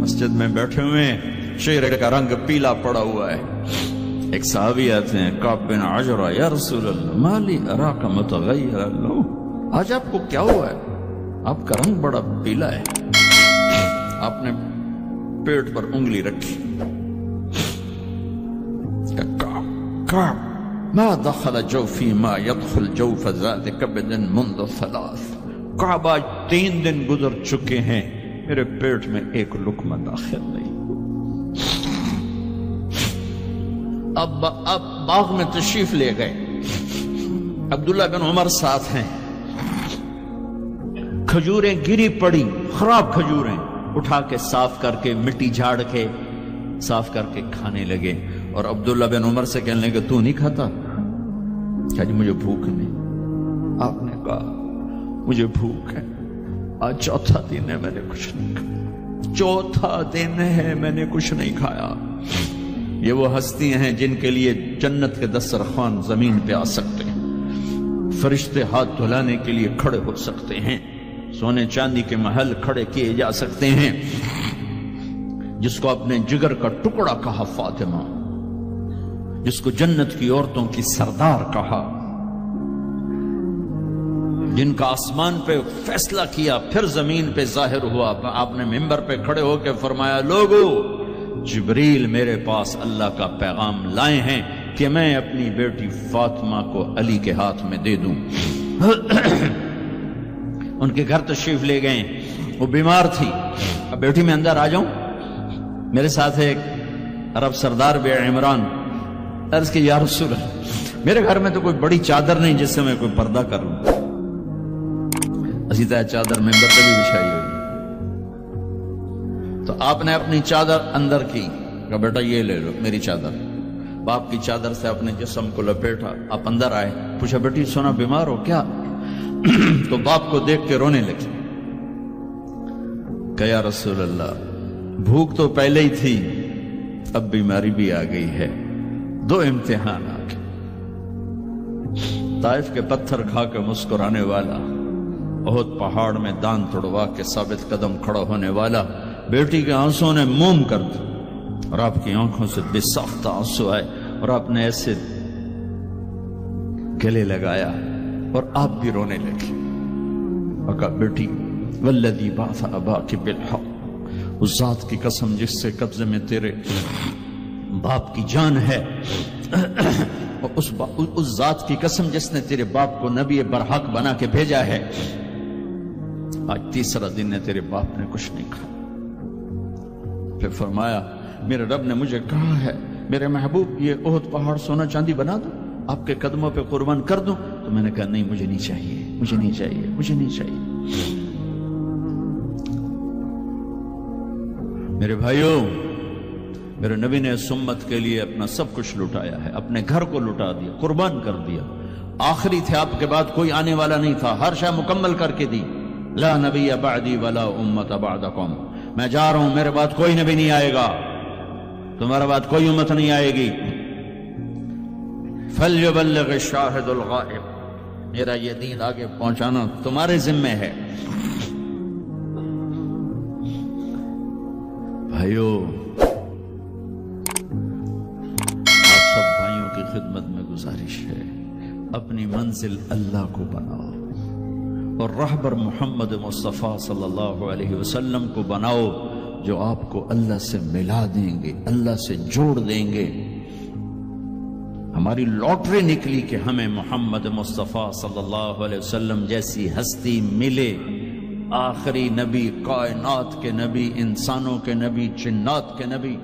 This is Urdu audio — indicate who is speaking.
Speaker 1: مسجد میں بیٹھے ہوئے ہیں، چہرے کا رنگ پیلا پڑا ہوا ہے. ایک صحابی آتے ہیں، کعب بن عجرہ، یا رسول اللہ ما لی اراک متغیر اللون، آج آپ کو کیا ہوا ہے؟ آپ کا رنگ بڑا پیلا ہے. آپ نے پیٹ پر انگلی رکھی. کعب ما دخل جوفی ما يدخل جوف ذات کبد منذ 3. کعب آج 3 دن گزر چکے ہیں، میرے پیٹ میں ایک لقمہ داخل نہیں. اب باغ میں تشریف لے گئے. عبداللہ بن عمر ساتھ ہیں. کھجوریں گری پڑی، خراب کھجوریں اٹھا کے صاف کر کے مٹی جھاڑ کے صاف کر کے کھانے لگے. اور عبداللہ بن عمر سے کہنے لگے تو نہیں کھاتا؟ کہا جی مجھے بھوک نہیں. آپ نے کہا مجھے بھوک ہے، آج 4تھا دن ہے میں نے کچھ نہیں کھایا. 4تھا دن ہے میں نے کچھ نہیں کھایا. یہ وہ ہستیاں ہیں جن کے لیے جنت کے دسترخوان زمین پہ آ سکتے ہیں، فرشتے ہاتھ دھلانے کے لیے کھڑے ہو سکتے ہیں، سونے چاندی کے محل کھڑے کیے جا سکتے ہیں. جس کو اپنے جگر کا ٹکڑا کہا فاطمہ، جس کو جنت کی عورتوں کی سردار کہا، جن کا آسمان پہ فیصلہ کیا پھر زمین پہ ظاہر ہوا. آپ نے ممبر پہ کھڑے ہو کے فرمایا لوگو جبریل میرے پاس اللہ کا پیغام لائے ہیں کہ میں اپنی بیٹی فاطمہ کو علی کے ہاتھ میں دے دوں. ان کے گھر تشریف لے گئے، وہ بیمار تھی. اب بیٹی میں اندر آ جاؤں، میرے ساتھ ایک عرب سردار بے عمران. عرض کہ یا رسول اللہ میرے گھر میں تو کوئی بڑی چادر نہیں جس سے میں کوئی پردہ کر لوں. اسی طرح چادر ممبر پہ بھی بچھائی ہوئی. تو آپ نے اپنی چادر اندر کی، کہا بیٹا یہ لے لو میری چادر. باپ کی چادر سے اپنے جسم کو لپیٹا. آپ اندر آئے، پوچھا بیٹی سونا بیمار ہو کیا؟ تو باپ کو دیکھ کے رونے لگی. کہ یا رسول اللہ بھوک تو پہلے ہی تھی، اب بیماری بھی آ گئی ہے، 2 امتحان آ گئے. طائف کے پتھر کھا کے مسکرانے والا، احد پہاڑ میں دان توڑوا کے ثابت قدم کھڑا ہونے والا، بیٹی کے آنسوں نے موم کر دی اور آپ کی آنکھوں سے بے ساختہ آنسو آئے اور آپ نے ایسے گلے لگایا اور آپ بھی رونے لگے. اور کہا بیٹی والذی بعث اباک بالحق، اس ذات کی قسم جس سے قبضے میں تیرے باپ کی جان ہے، اور اس ذات کی قسم جس نے تیرے باپ کو نبی برحق بنا کے بھیجا ہے، آج 3 دن ہے تیرے باپ نے کچھ نہیں کھایا. پھر فرمایا میرے رب نے مجھے کہا ہے میرے محبوب یہ احد پہاڑ سونا چاندی بنا دوں، آپ کے قدموں پہ قربان کر دوں. تو میں نے کہا نہیں مجھے نہیں چاہیے، مجھے نہیں چاہیے، مجھے نہیں چاہیے. میرے بھائیوں، میرے نبی نے اس امت کے لیے اپنا سب کچھ لٹایا ہے، اپنے گھر کو لٹا دیا، قربان کر دیا. آخری تھے، آپ کے بعد کوئی آنے والا نہیں تھا، ہر شے مکمل کر کے دی. لا نبی بعدی ولا امت بعدکم، میں جا رہا ہوں، میرے بعد کوئی نبی نہیں آئے گا، تمہارے بعد کوئی امت نہیں آئے گی. فلیبلغ الشاہد الغائب، میرا یہ دین آگے پہنچانا تمہارے ذمہ ہے. بھائیو، آپ سب بھائیوں کی خدمت میں گزارش ہے، اپنی منزل اللہ کو بناؤ اور رہبر محمد مصطفیٰ صلی اللہ علیہ وسلم کو بناؤ، جو آپ کو اللہ سے ملا دیں گے، اللہ سے جوڑ دیں گے. ہماری لاٹری نکلی کہ ہمیں محمد مصطفیٰ صلی اللہ علیہ وسلم جیسی ہستی ملے، آخری نبی، کائنات کے نبی، انسانوں کے نبی، جنات کے نبی.